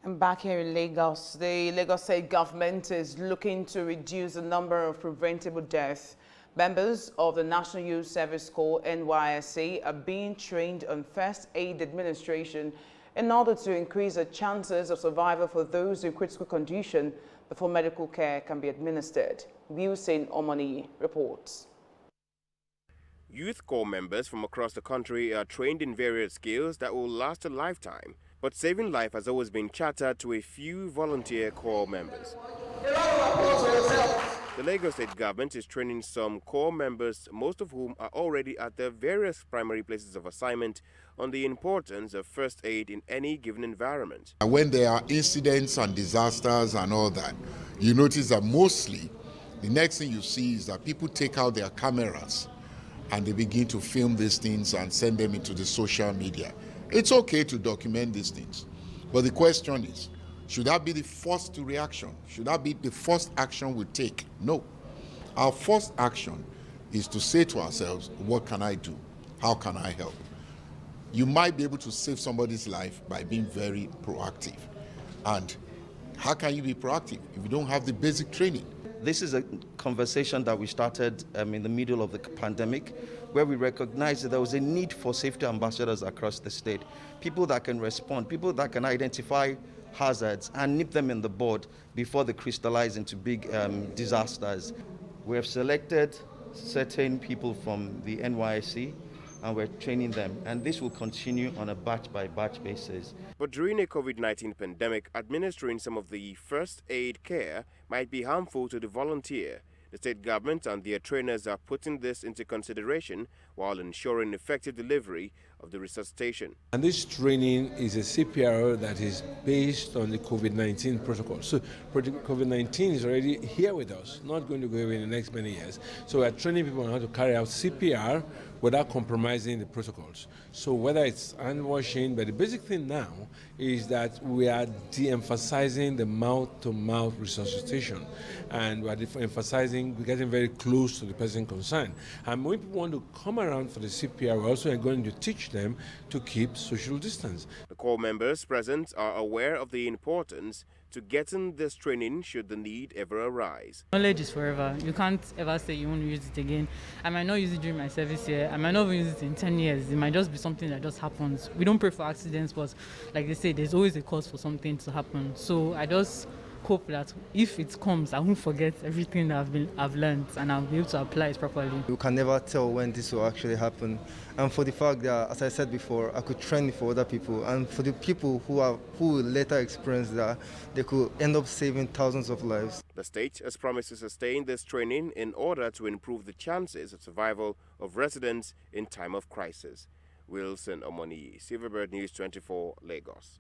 And back here in Lagos, the Lagos State government is looking to reduce the number of preventable deaths. Members of the National Youth Service Corps (NYSC) are being trained on first aid administration in order to increase the chances of survival for those in critical condition before medical care can be administered. Wilson Omoni reports. Youth Corps members from across the country are trained in various skills that will last a lifetime. But saving life has always been chattered to a few volunteer Corps members. The Lagos State government is training some Corps members, most of whom are already at their various primary places of assignment, on the importance of first aid in any given environment. When there are incidents and disasters and all that, you notice that mostly the next thing you see is that people take out their cameras and they begin to film these things and send them into the social media. It's okay to document these things, but the question is, should that be the first reaction? Should that be the first action we take? No. Our first action is to say to ourselves, what can I do? How can I help? You might be able to save somebody's life by being very proactive. And how can you be proactive if you don't have the basic training? This is a conversation that we started in the middle of the pandemic, where we recognized that there was a need for safety ambassadors across the state. People that can respond, people that can identify hazards and nip them in the bud before they crystallize into big disasters. We have selected certain people from the NYSC and we're training them, and this will continue on a batch-by-batch basis. But during a COVID-19 pandemic, administering some of the first aid care might be harmful to the volunteer. The state government and their trainers are putting this into consideration while ensuring effective delivery of the resuscitation. And this training is a CPR that is based on the COVID-19 protocol. So COVID-19 is already here with us, not going to go away in the next many years. So we are training people on how to carry out CPR without compromising the protocols. So whether it's hand washing, but the basic thing now is that we are de-emphasizing the mouth-to-mouth resuscitation, and we are emphasizing, we're getting very close to the person concerned. And when people want to come around for the CPR, we're also going to teach them to keep social distance. The Corps members present are aware of the importance to getting this training should the need ever arise. Knowledge is forever. You can't ever say you want to use it again. I might not use it during my service year. I might not even use it in 10 years. It might just be something that just happens. We don't pray for accidents, but like they say, there's always a cause for something to happen. So I just hope that if it comes, I won't forget everything that I've learned, and I'll be able to apply it properly. You can never tell when this will actually happen. And for the fact that, as I said before, I could train for other people, and for the people who will later experience that, they could end up saving thousands of lives. The state has promised to sustain this training in order to improve the chances of survival of residents in time of crisis. Wilson Omoni, Silverbird News 24, Lagos.